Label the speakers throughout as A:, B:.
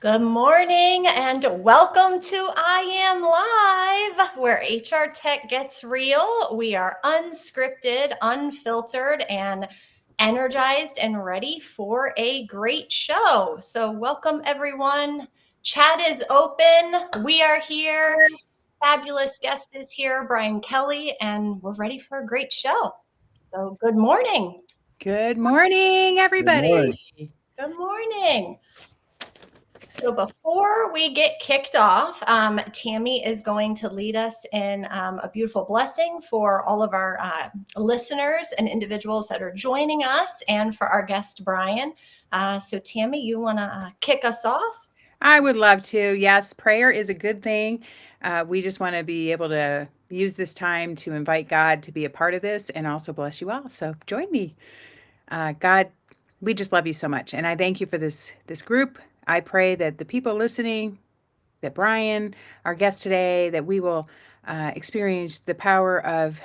A: Good morning and welcome to iAM Live, where HR Tech gets real. We are unscripted, unfiltered, and energized and ready for a great show. So, welcome everyone. Chat is open. We are here. Fabulous guest is here, Brian Kelly, and we're ready for a great show. So, good morning.
B: Good morning,
C: Good morning.
B: everybody.
A: Good morning. So before we get kicked off, Tammy is going to lead us in a beautiful blessing for all of our listeners and individuals that are joining us and for our guest, Brian. So Tammy, you want to kick us off?
B: I would love to. Yes, prayer is a good thing. We just want to be able to use this time to invite God to be a part of this and also bless you all. So join me. God, we just love you so much, and I thank you for this group. I pray that the people listening, that Brian, our guest today, that we will experience the power of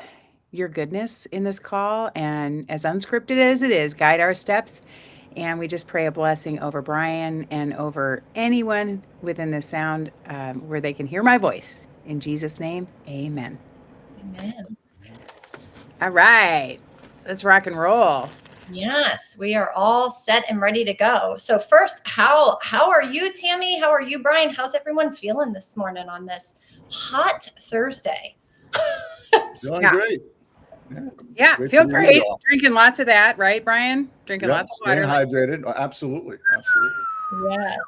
B: your goodness in this call, and as unscripted as it is, guide our steps. And we just pray a blessing over Brian and over anyone within the sound where they can hear my voice. In Jesus' name, amen.
A: Amen.
B: All right, let's rock and roll.
A: Yes, we are all set and ready to go. So first, how are you, Tammy? How are you, Brian? How's everyone feeling this morning on this hot Thursday?
C: Feeling
B: Yeah,
C: great. Yeah.
B: yeah,
C: Great to
B: feel
C: be with you
B: great.
C: all.
B: Drinking lots of that, right, Brian? Drinking
C: Yep.
B: lots of
C: Staying
B: water.
C: hydrated. Absolutely. Absolutely.
A: Yes.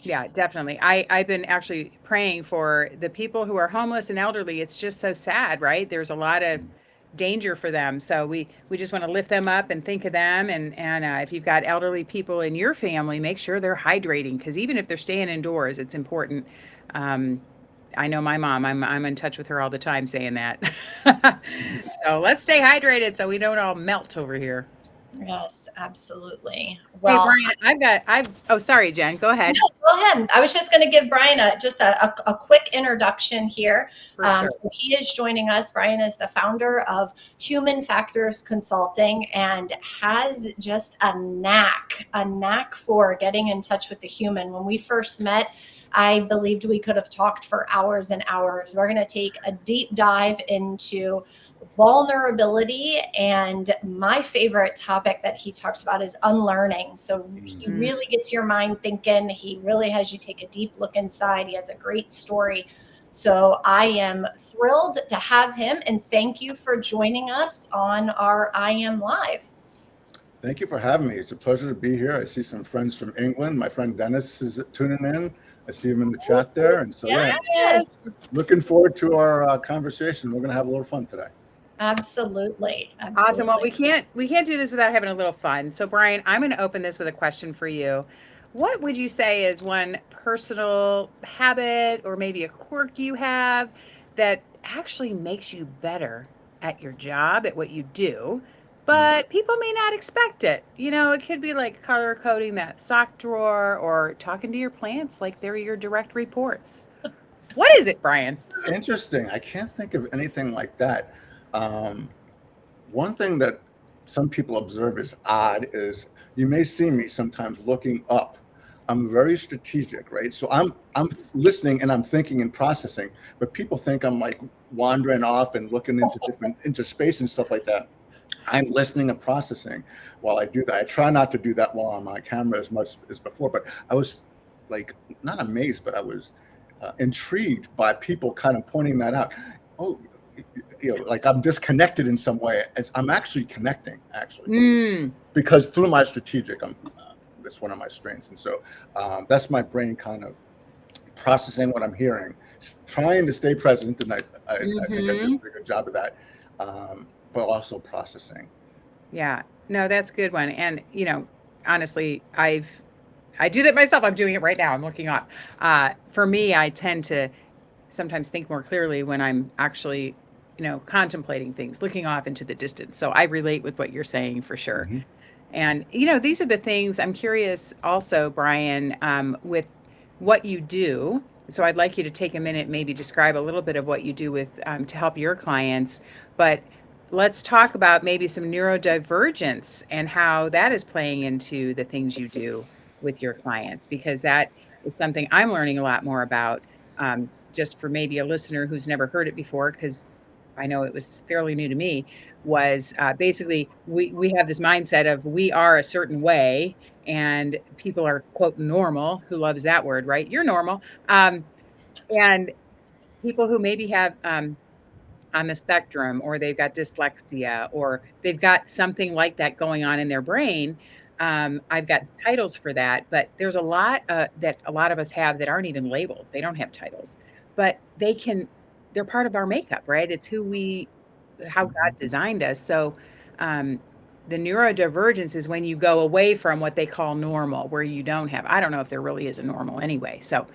B: Yeah, definitely. I've been actually praying for the people who are homeless and elderly. It's just so sad, right? There's a lot of danger for them. So we just want to lift them up and think of them. And if you've got elderly people in your family, make sure they're hydrating, because even if they're staying indoors, it's important. Um, I know my mom. I'm in touch with her all the time saying that. So let's stay hydrated so we don't all melt over here.
A: Yes, absolutely.
B: Hey,
A: Well,
B: Brian, I've oh, sorry, Jen, go ahead.
A: go ahead. I was just going to give Brian a quick introduction here.
B: For sure.
A: So he is joining us. Brian is the founder of Human Factors Consulting and has just a knack for getting in touch with the human. When we first met, I believed we could have talked for hours and hours. We're going to take a deep dive into vulnerability, and my favorite topic that he talks about is unlearning. So he
B: Mm.
A: really gets your mind thinking. He really has you take a deep look inside. He has a great story. So I am thrilled to have him, and thank you for joining us on our iAM Live.
C: Thank you for having me. It's a pleasure to be here. I see some friends from England. My friend Dennis is tuning in. I see him in the chat there. And so, yeah,
A: Yes,
C: looking forward to our conversation. We're going to have a little fun today.
A: absolutely,
B: Awesome. Well,
A: absolutely.
B: we can't do this without having a little fun. So, Brian, I'm going to open this with a question for you. What would you say is one personal habit or maybe a quirk you have that actually makes you better at your job, at what you do,
C: Mm.
B: but people may not expect it? You know, it could be like color coding that sock drawer or talking to your plants like they're your direct reports. What is it, Brian?
C: Interesting. I can't think of anything like that. Um, One thing that some people observe as odd is you may see me sometimes looking up. I'm very strategic, right? So I'm listening and I'm thinking and processing, but people think I'm like wandering off and looking into space and stuff like that. I'm listening and processing while I do that. I try not to do that while on my camera as much as before, but I was like not amazed, but I was intrigued by people kind of pointing that out. Oh, like I'm disconnected in some way. I'm actually connecting, actually,
B: Mm.
C: because through my strategic, that's one of my strengths, and so that's my brain kind of processing what I'm hearing, trying to stay present, and I think I did a
B: Hmm.
C: pretty good job of that, but also processing.
B: Yeah. No, that's a good one. And, honestly, I do that myself. I'm doing it right now. I'm looking up. For me, I tend to sometimes think more clearly when I'm actually, contemplating things, looking off into the distance. So I relate with what you're saying for sure.
C: Hmm.
B: And, these are the things I'm curious also, Brian, with what you do. So I'd like you to take a minute, maybe describe a little bit of what you do with to help your clients. But let's talk about maybe some neurodivergence and how that is playing into the things you do with your clients, because that is something I'm learning a lot more about. Just for maybe a listener who's never heard it before, because I know it was fairly new to me, was basically we have this mindset of we are a certain way, and people are quote normal. Who loves that word, right? You're normal. And people who maybe have on the spectrum, or they've got dyslexia, or they've got something like that going on in their brain. I've got titles for that, but there's a lot that a lot of us have that aren't even labeled. They don't have titles, but they're part of our makeup, right? It's how God
C: Mhm.
B: designed us. So, um, the neurodivergence is when you go away from what they call normal, where you don't have, I don't know if there really is a normal anyway. So,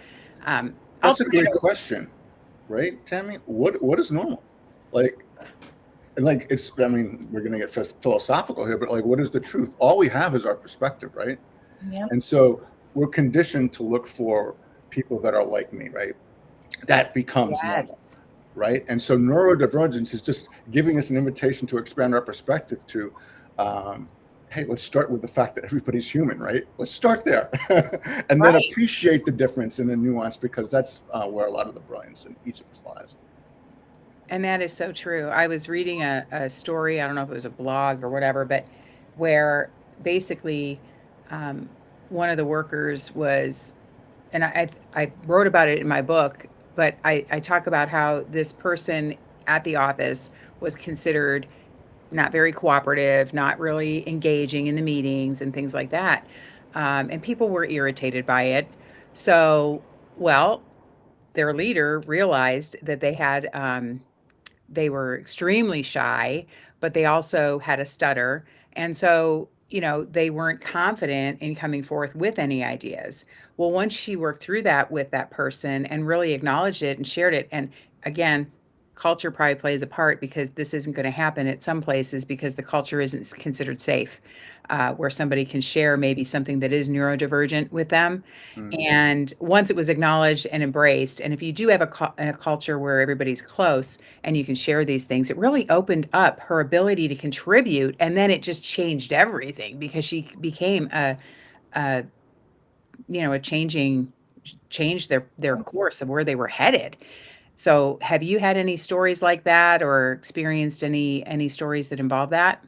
B: I'll
C: That's a
B: turn it
C: great
B: over.
C: question, right, Tammy? What is normal? Like, and like it's. I mean, we're gonna get philosophical here, but like, what is the truth? All we have is our perspective, right?
A: Yeah.
C: And so we're conditioned to look for people that are like me, right? That becomes
B: Yes.
C: normal, right? And so neurodivergence is just giving us an invitation to expand our perspective to, um, hey, let's start with the fact that everybody's human, right? Let's start there, and then
B: Right.
C: appreciate the difference and the nuance, because that's where a lot of the brilliance in each of us lies.
B: And that is so true. I was reading a story, I don't know if it was a blog or whatever, but where basically um, one of the workers was, and I wrote about it in my book, but I talk about how this person at the office was considered not very cooperative, not really engaging in the meetings and things like that. And people were irritated by it. So, well, their leader realized that they were extremely shy, but they also had a stutter. And so, they weren't confident in coming forth with any ideas. Well, once she worked through that with that person and really acknowledged it and shared it, and again, culture probably plays a part because this isn't going to happen at some places because the culture isn't considered safe, where somebody can share maybe something that is neurodivergent with them.
C: Mm.
B: And once it was acknowledged and embraced, and if you do have a culture where everybody's close, and you can share these things, it really opened up her ability to contribute, and then it just changed everything because she became a a changed their course of where they were headed. So have you had any stories like that or experienced any stories that involve that?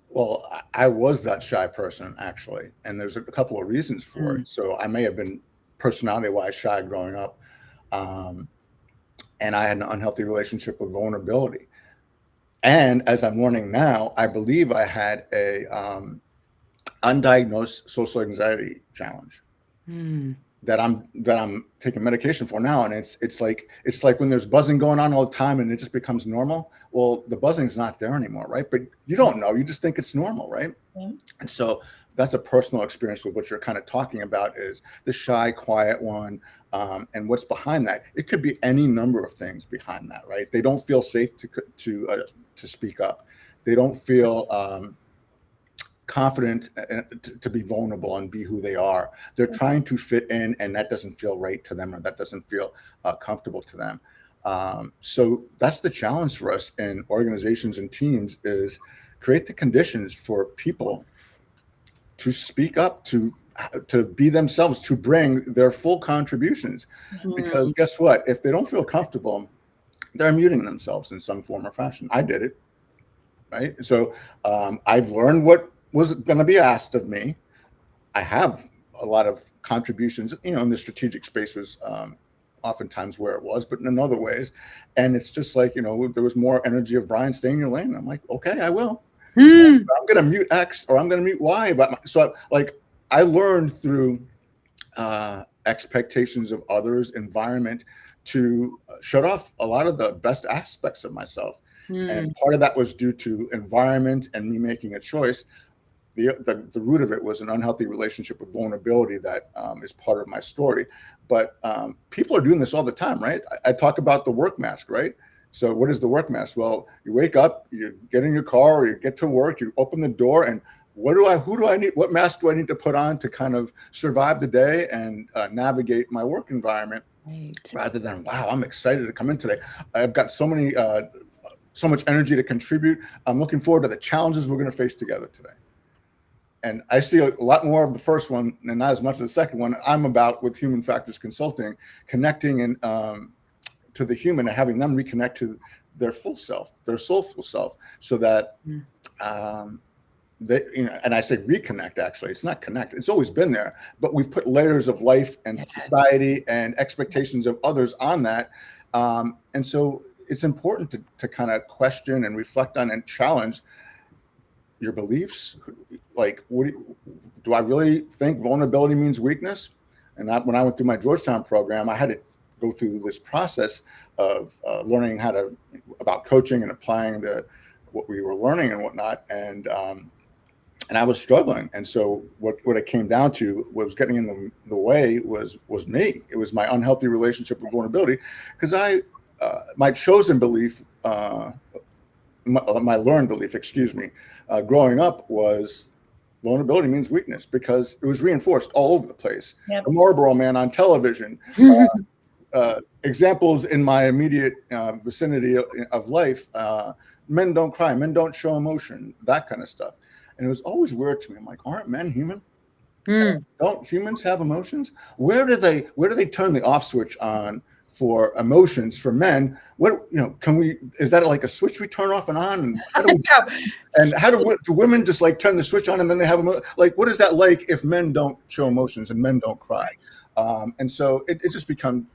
C: Well, I was that shy person actually, and there's a couple of reasons for
B: Mm.
C: it. So I may have been personality-wise shy growing up, um, and I had an unhealthy relationship with vulnerability. And as I'm learning now, I believe I had a undiagnosed social anxiety challenge
B: Mm.
C: that I'm taking medication for now, and it's like when there's buzzing going on all the time and it just becomes normal. Well, the buzzing's not there anymore, right? But you don't know, you just think it's normal, right?
A: Yeah.
C: And so that's a personal experience with what you're kind of talking about, is the shy, quiet one. And what's behind that? It could be any number of things behind that, right? They don't feel safe to speak up. They don't feel confident to be vulnerable and be who they are. They're trying to fit in, and that doesn't feel right to them, or that doesn't feel comfortable to them. So that's the challenge for us in organizations and teams, is create the conditions for people to speak up, to be themselves, to bring their full contributions. Because
B: Mhm.
C: guess what? If they don't feel comfortable, they're muting themselves in some form or fashion. I did it, right? So I've learned what was going to be asked of me. I have a lot of contributions, in the strategic space was oftentimes where it was, but in other ways. And it's just like, there was more energy of Brian, stay in your lane. I'm like, okay, I will.
B: Mm.
C: I'm going to mute X or I'm going to mute Y. So like I learned through expectations of others, environment, to shut off a lot of the best aspects of myself. And
B: Mm.
C: part of that was due to environment and me making a choice. The root of it was an unhealthy relationship with vulnerability that is part of my story. But people are doing this all the time, right? I talk about the work mask, right? So what is the work mask? Well, you wake up, you get in your car, or you get to work, you open the door, and who do I need? What mask do I need to put on to kind of survive the day and navigate my work environment?
B: Right.
C: Rather than, wow, I'm excited to come in today. I've got so much energy to contribute. I'm looking forward to the challenges we're going to face together today. and I see a lot more of the first one and not as much of the second one. I'm about with Human Factors Consulting, connecting and to the human and having them reconnect to their full self, their soulful self, so that they, and I say reconnect, actually, it's not connect. It's always been there, but we've put layers of life and society and expectations of others on that. And so it's important to kind of question and reflect on and challenge your beliefs. Like, do I really think vulnerability means weakness? And when I went through my Georgetown program, I had to go through this process of learning about coaching and applying what we were learning and whatnot. And I was struggling. And so what it came down to was getting in the way was me. It was my unhealthy relationship with vulnerability, because my chosen belief, my learned belief, growing up was vulnerability means weakness, because it was reinforced all over the place.
A: Yep.
C: The Marlboro Man on television, examples in my immediate vicinity of life, men don't cry, men don't show emotion, that kind of stuff. And it was always weird to me. I'm like, aren't men human? Don't humans have emotions? Where do they turn the off switch on for emotions for men? Is that like a switch we turn off and on? And how do women just like turn the switch on and then they have like, what is that like if men don't show emotions and men don't cry? And so it just became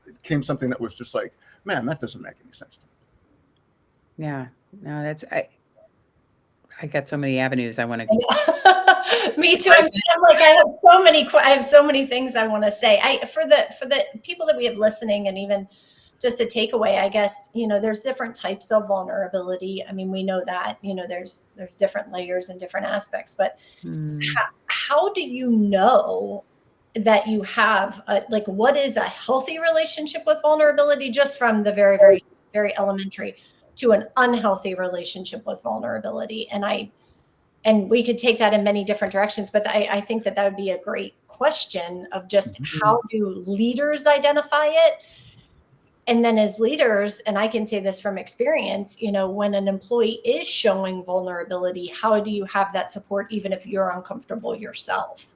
C: something that was just like, man, that doesn't make any sense to me.
B: Yeah, no, I got so many avenues I want to.
A: Me too. I'm like, I have so many things I want to say. For the people that we have listening, and even just a takeaway, I guess, there's different types of vulnerability. I mean, we know that, there's different layers and different aspects, but how do you know that you have what is a healthy relationship with vulnerability, just from the very, very, very elementary to an unhealthy relationship with vulnerability? And we could take that in many different directions, but I think that would be a great question of just how do leaders identify it? And then as leaders, and I can say this from experience, when an employee is showing vulnerability, how do you have that support, even if you're uncomfortable yourself?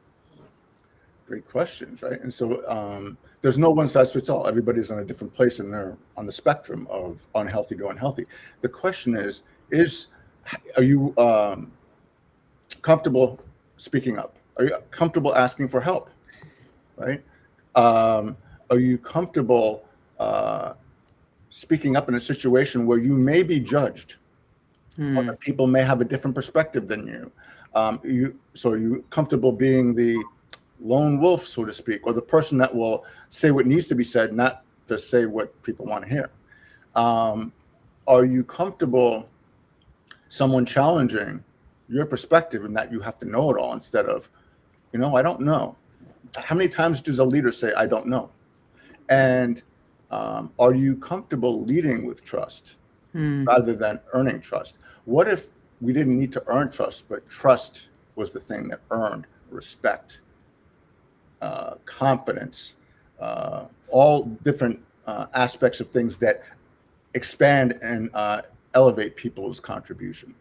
C: Great questions, right? And so there's no one size fits all. Everybody's on a different place on the spectrum of unhealthy to unhealthy. The question is are you comfortable speaking up? Are you comfortable asking for help? Right? Are you comfortable speaking up in a situation where you may be judged? Other people may have a different perspective than you. So are you comfortable being the lone wolf, so to speak, or the person that will say what needs to be said, not to say what people want to hear? Are you comfortable someone challenging your perspective and that you have to know it all, instead of, I don't know? How many times does a leader say, I don't know? And are you comfortable leading with trust rather than earning trust? What if we didn't need to earn trust, but trust was the thing that earned respect, confidence, all different aspects of things that expand and elevate people's contribution?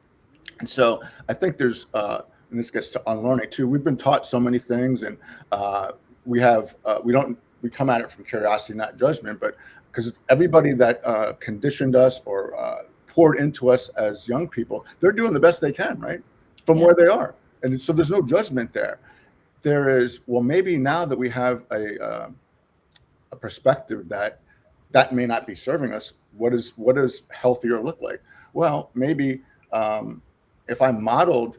C: And so I think there's, and this gets to unlearning too. We've been taught so many things, and we come at it from curiosity, not judgment, but because everybody that conditioned us or poured into us as young people, they're doing the best they can, right? From where they are. And so there's no judgment there. There is, well, maybe now that we have a perspective that may not be serving us, what does healthier look like? Well, maybe if I modeled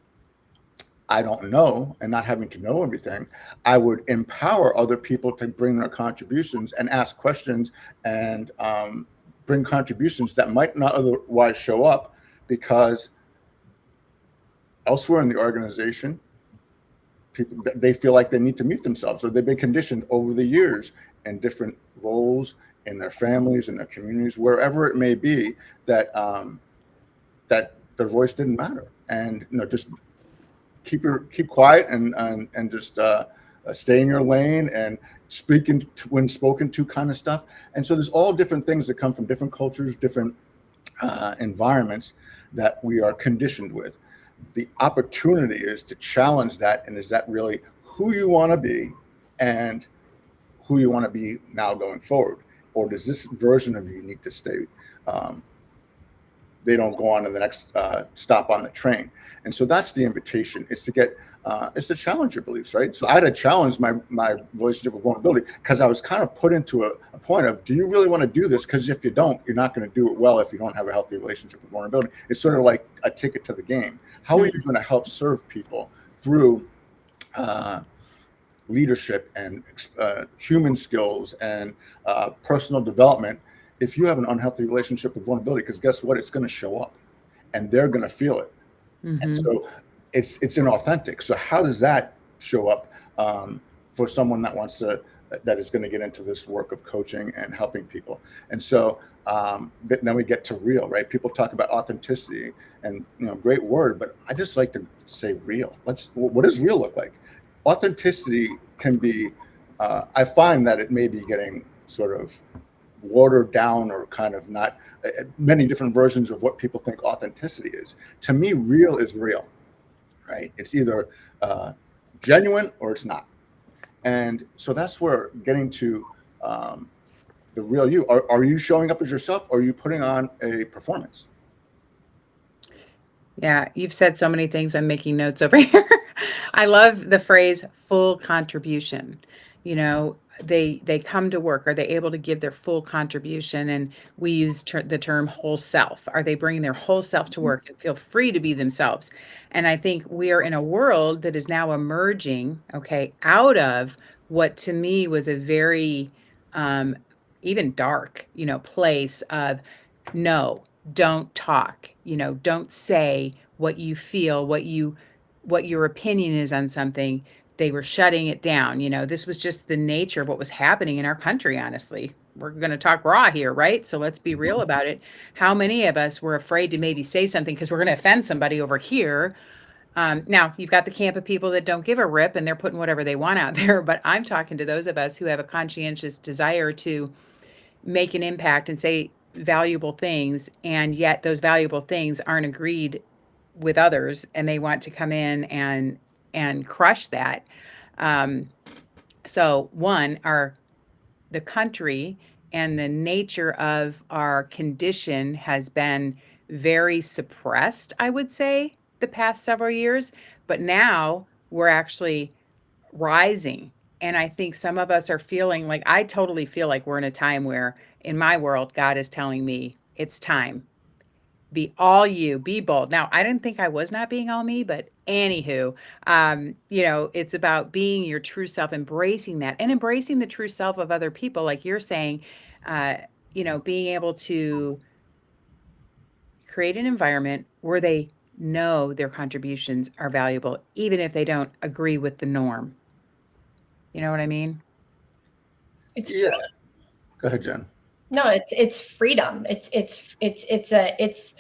C: I don't know and not having to know everything, I would empower other people to bring their contributions and ask questions and bring contributions that might not otherwise show up, because elsewhere in the organization, people, they feel like they need to meet themselves, or they've been conditioned over the years in different roles in their families, in their communities, wherever it may be, that that their voice didn't matter. And just keep quiet and just stay in your lane and speak when spoken to, kind of stuff. And so there's all different things that come from different cultures, different environments that we are conditioned with. the opportunity is to challenge that. And is that really who you want to be and who you want to be now going forward? Or does this version of you need to stay? They don't go on to the next stop on the train. And so that's the invitation, is to get, is to challenge your beliefs, right? So I had to challenge my relationship with vulnerability, because I was kind of put into a point of, do you really want to do this? Because if you don't, you're not going to do it well if you don't have a healthy relationship with vulnerability. It's sort of like a ticket to the game. How are you going to help serve people through leadership and human skills and personal development if you have an unhealthy relationship with vulnerability? Because guess what? It's going to show up and they're going to feel it. And so it's inauthentic. So how does that show up for someone that wants to, that is going to get into this work of coaching and helping people? And so then we get to real, right? People talk about authenticity, and great word, but I just like to say real. What does real look like? Authenticity can be, I find that it may be getting sort of watered down, or kind of not, many different versions of what people think authenticity is. To me, real is real, right? It's either genuine or it's not. And so that's where getting to the real you. Are you showing up as yourself, or are you putting on a performance?
B: Yeah, you've said so many things. I'm making notes over here. I love the phrase full contribution. They come to work. Are they able to give their full contribution? And we use the term whole self. Are they bringing their whole self to work and feel free to be themselves? And I think we are in a world that is now emerging, okay, out of what to me was a very even dark, place of no, don't talk, don't say what you feel, what your opinion is on something. They were shutting it down. This was just the nature of what was happening in our country, honestly. We're going to talk raw here, right? So let's be real about it. How many of us were afraid to maybe say something because we're going to offend somebody over here? Now, you've got the camp of people that don't give a rip and they're putting whatever they want out there. But I'm talking to those of us who have a conscientious desire to make an impact and say valuable things, and yet those valuable things aren't agreed with others, and they want to come in and crush that. So one, the country and the nature of our condition has been very suppressed, I would say, the past several years, but now we're actually rising. And I think some of us are feeling like, I totally feel like we're in a time where, in my world, God is telling me it's time. Be all you, be bold. Now, I didn't think I was not being all me, but anywho, it's about being your true self, embracing that, and embracing the true self of other people. Like you're saying, being able to create an environment where they know their contributions are valuable, even if they don't agree with the norm. You know what I mean?
A: It's
C: Yeah. Go ahead, Jen.
A: No, it's freedom. It's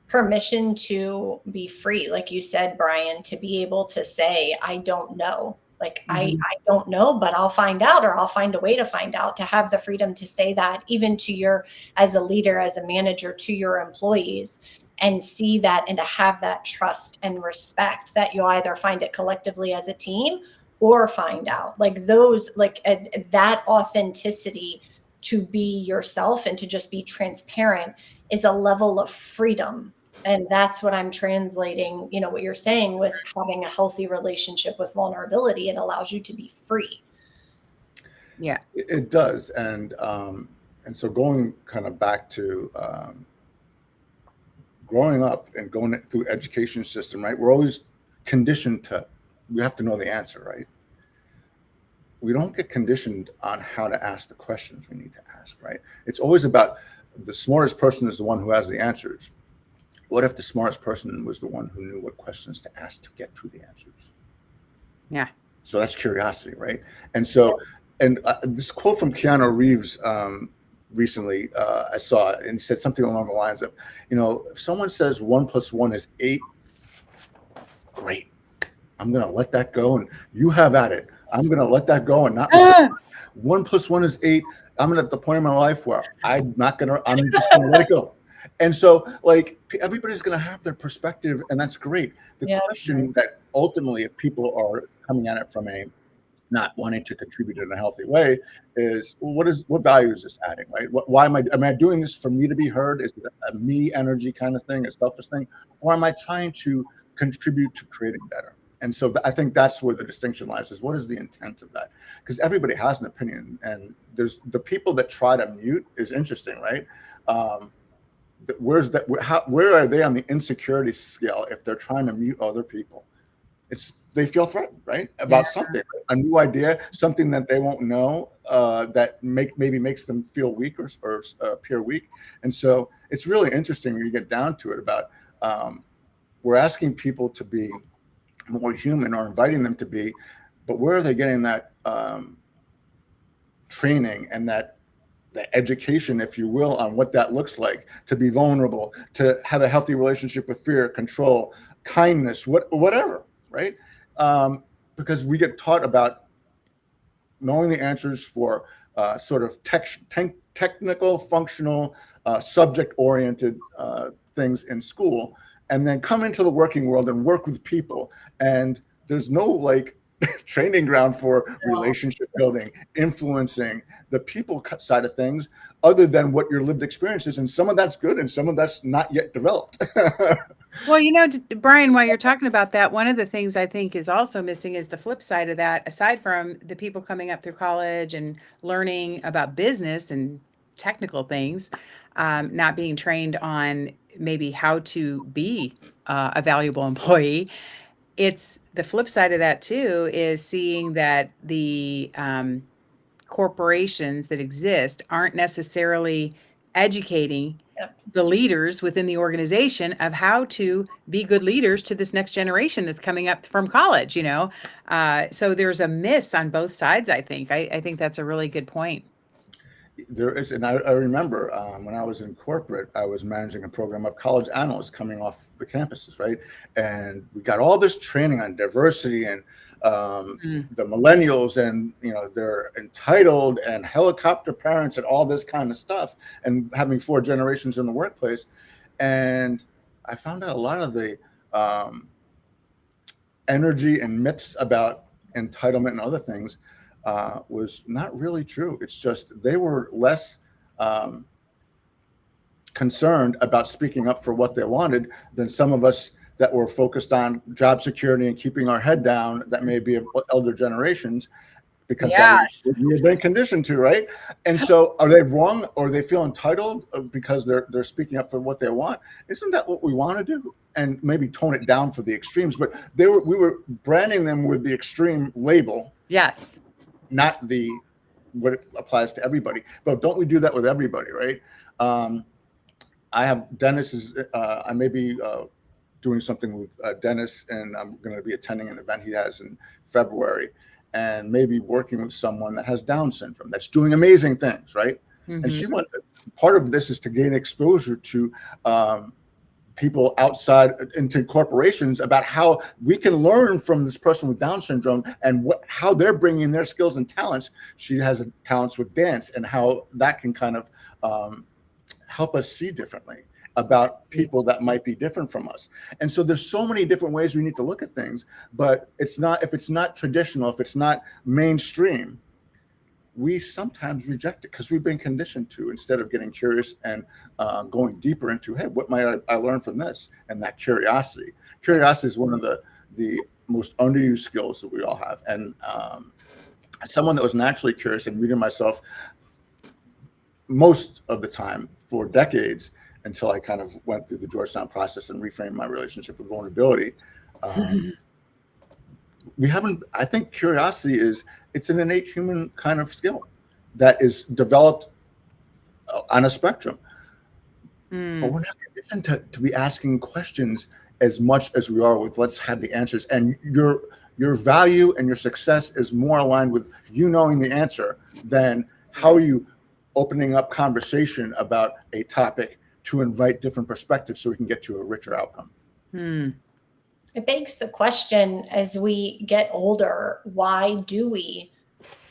A: permission to be free, like you said, Brian, to be able to say, I don't know. Like I don't know, but I'll find out, or I'll find a way to find out, to have the freedom to say that, even to your, as a leader, as a manager, to your employees, and see that, and to have that trust and respect that you'll either find it collectively as a team, or find out, like those, like that authenticity, to be yourself and to just be transparent, is a level of freedom. And that's what I'm translating, what you're saying with having a healthy relationship with vulnerability. It allows you to be free.
B: Yeah.
C: It does. And so going kind of back to growing up and going through education system, right? We're always conditioned to, we have to know the answer, right? We don't get conditioned on how to ask the questions we need to ask, right? It's always about the smartest person is the one who has the answers. What if the smartest person was the one who knew what questions to ask to get to the answers?
B: Yeah.
C: So that's curiosity, right? And so, and this quote from Keanu Reeves recently, I saw it, and he said something along the lines of, if someone says 1 + 1 is 8, great. I'm going to let that go, and you have at it. I'm going to let that go and not. 1 + 1 is 8. I'm at the point in my life where I'm just going to let it go. And so, like, everybody's going to have their perspective, and that's great. The
A: Yeah.
C: question that ultimately, if people are coming at it from a not wanting to contribute in a healthy way, is, well, what value is this adding, right? Why am I doing this for me to be heard? Is it a me energy kind of thing, a selfish thing, or am I trying to contribute to creating better? And so I think that's where the distinction lies: is what is the intent of that? Because everybody has an opinion, and there's the people that try to mute is interesting, right? Um, where's that? Where are they on the insecurity scale if they're trying to mute other people? They feel threatened, right,
B: Yeah.
C: about something, a new idea, something that they won't know, that maybe makes them feel weak or appear weak. And so it's really interesting when you get down to it about, we're asking people to be more human or inviting them to be, but where are they getting that training and that the education, if you will, on what that looks like to be vulnerable, to have a healthy relationship with fear, control, kindness, whatever, right? Because we get taught about knowing the answers for sort of technical, functional, subject-oriented things in school, and then come into the working world and work with people. And there's no like training ground for relationship building, influencing the people side of things, other than what your lived experience is. And some of that's good, and some of that's not yet developed.
B: Well, Brian, while you're talking about that, one of the things I think is also missing is the flip side of that. Aside from the people coming up through college and learning about business and technical things, not being trained on maybe how to be a valuable employee, it's the flip side of that too, is seeing that the corporations that exist aren't necessarily educating
A: Yep.
B: the leaders within the organization of how to be good leaders to this next generation that's coming up from college, so there's a miss on both sides. I think that's a really good point.
C: There is, and I remember when I was in corporate, I was managing a program of college analysts coming off the campuses, right? And we got all this training on diversity and the millennials, and they're entitled and helicopter parents and all this kind of stuff, and having 4 generations in the workplace. And I found out a lot of the energy and myths about entitlement and other things was not really true. It's just they were less concerned about speaking up for what they wanted than some of us that were focused on job security and keeping our head down, that may be of elder generations, because that
B: Yes.
C: we have been conditioned to, right? And so are they wrong, or they feel entitled because they're speaking up for what they want? Isn't that what we want to do? And maybe tone it down for the extremes, but we were branding them with the extreme label,
B: Yes.
C: not what it applies to everybody. But don't we do that with everybody, right? I have Dennis I may be doing something with Dennis, and I'm going to be attending an event he has in February, and maybe working with someone that has Down syndrome that's doing amazing things, right?
B: Mm-hmm.
C: And part of this is to gain exposure to people outside into corporations about how we can learn from this person with Down syndrome and how they're bringing their skills and talents. She has talents with dance, and how that can kind of help us see differently about people that might be different from us. And so there's so many different ways we need to look at things, but if it's not traditional, if it's not mainstream, we sometimes reject it because we've been conditioned to, instead of getting curious and going deeper into, hey, what might I learn from this? And that curiosity is one of the most underused skills that we all have. And someone that was naturally curious and reading myself most of the time for decades, until I kind of went through the Georgetown process and reframed my relationship with vulnerability. I think curiosity it's an innate human kind of skill that is developed on a spectrum. But we're not conditioned to be asking questions as much as we are with let's have the answers. And your value and your success is more aligned with you knowing the answer than how are you opening up conversation about a topic to invite different perspectives so we can get to a richer outcome.
A: It begs the question, as we get older, why do we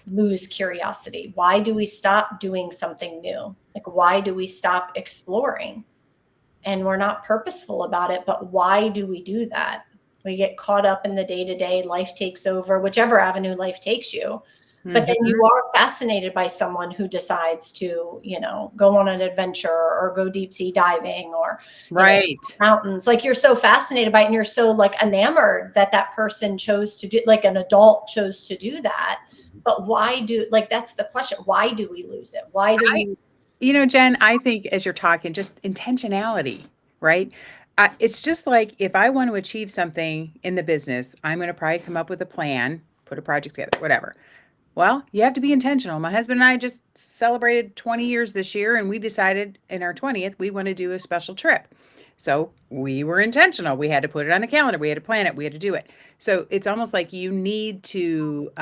A: lose curiosity? Why do we stop doing something new? Like, why do we stop exploring? and we're not purposeful about it. But why do we do that? We get caught up in the day to day, life takes over, whichever avenue life takes you. But then you are fascinated by someone who decides to, go on an adventure or go deep sea diving or,
B: Right.
A: mountains. Like you're so fascinated by it and you're so like enamored that that person chose to do, like an adult chose to do that. But why do, like, that's the question. Why do we lose it? Why do we?
B: Jen, I think as you're talking, just intentionality, right? It's just like if I want to achieve something in the business, I'm going to probably come up with a plan, put a project together, whatever. Well, you have to be intentional. My husband and I just celebrated 20 years this year, and we decided in our 20th we want to do a special trip. So we were intentional. We had to put it on the calendar. We had to plan it. We had to do it. So it's almost like you need to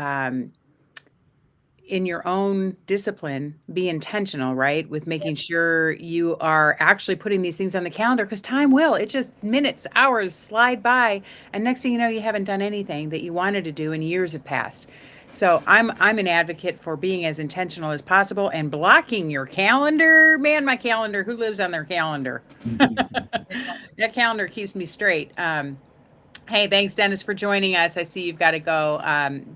B: in your own discipline, be intentional, right? With making sure you are actually putting these things on the calendar because time will, it just minutes, hours slide by. And next thing you know, you haven't done anything that you wanted to do and years have passed. So I'm an advocate for being as intentional as possible and blocking your calendar. Man, my calendar, who lives on their calendar? That calendar keeps me straight. Hey, thanks, Dennis, for joining us. I see you've got to go.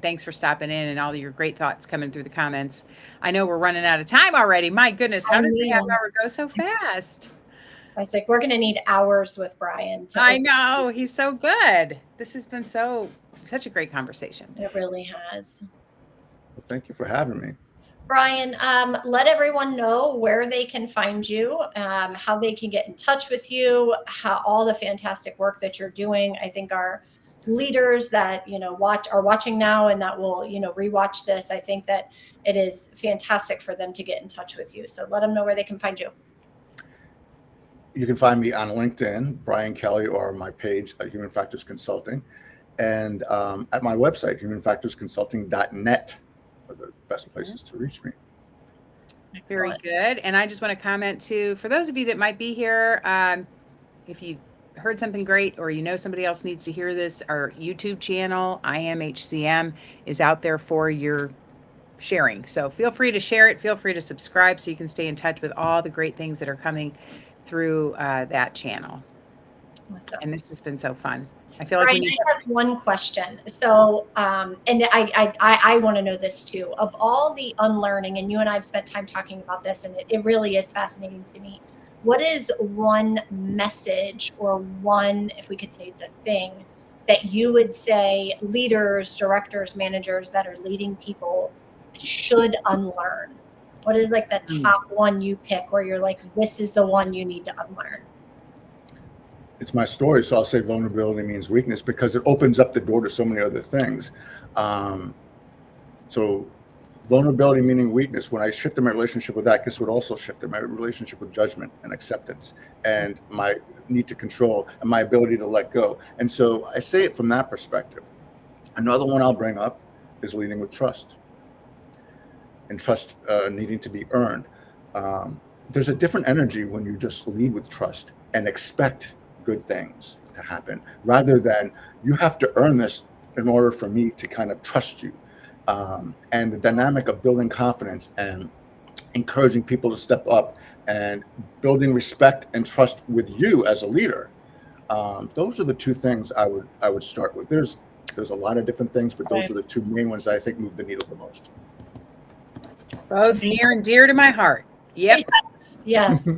B: Thanks for stopping in and all your great thoughts coming through the comments. I know we're running out of time already. My goodness, how does the half hour go so fast?
A: I was like, we're going to need hours with Brian.
B: I know. He's so good. This has been such a great conversation.
A: It really has.
C: Well, thank you for having me.
A: Brian, let everyone know where they can find you, how they can get in touch with you, how all the fantastic work that you're doing. I think our leaders that are watching now and that will rewatch this, I think that it is fantastic for them to get in touch with you. So let them know where they can find you.
C: You can find me on LinkedIn, Brian Kelly, or my page, Human Factors Consulting, and at my website, humanfactorsconsulting.net. The best places to reach me.
A: Excellent.
B: Very good. And I just want to comment too, for those of you that might be here, if you heard something great or somebody else needs to hear this, our YouTube channel, iAM HCM, is out there for your sharing. So feel free to share it. Feel free to subscribe so you can stay in touch with all the great things that are coming through that channel.
A: Awesome.
B: And this has been so fun. I feel like
A: Brian, I have one question. So, and I want to know this too. Of all the unlearning, and you and I have spent time talking about this, and it really is fascinating to me. What is one message or one, if we could say it's a thing, that you would say leaders, directors, managers that are leading people should unlearn? What is like the top one you pick where you're like, this is the one you need to unlearn?
C: It's my story, so I'll say vulnerability means weakness because it opens up the door to so many other things. So vulnerability meaning weakness, when I shifted my relationship with that, guess what also shifted? My relationship with judgment and acceptance and my need to control and my ability to let go. And so I say it from that perspective. Another one I'll bring up is leading with trust, and trust needing to be earned. There's a different energy when you just lead with trust and expect good things to happen, rather than you have to earn this in order for me to kind of trust you. And the dynamic of building confidence and encouraging people to step up and building respect and trust with you as a leader. Those are the two things I would start with. There's a lot of different things, but those are the two main ones that I think move the needle the most.
B: Both near and dear to my heart. Yep.
A: Yes.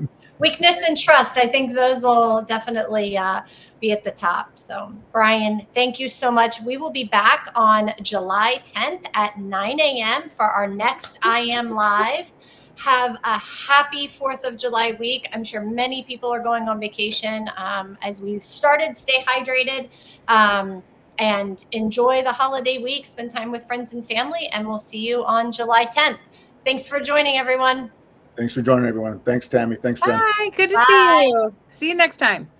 A: Weakness and trust. I think those will definitely be at the top. So, Brian, thank you so much. We will be back on July 10th at 9 a.m. for our next iAM Live. Have a happy 4th of July week. I'm sure many people are going on vacation. As we started, stay hydrated and enjoy the holiday week. Spend time with friends and family, and we'll see you on July 10th. Thanks for joining, everyone.
C: Thanks for joining, everyone. Thanks, Tammy. Thanks, Jen.
B: Bye. Good to see you. See you next time.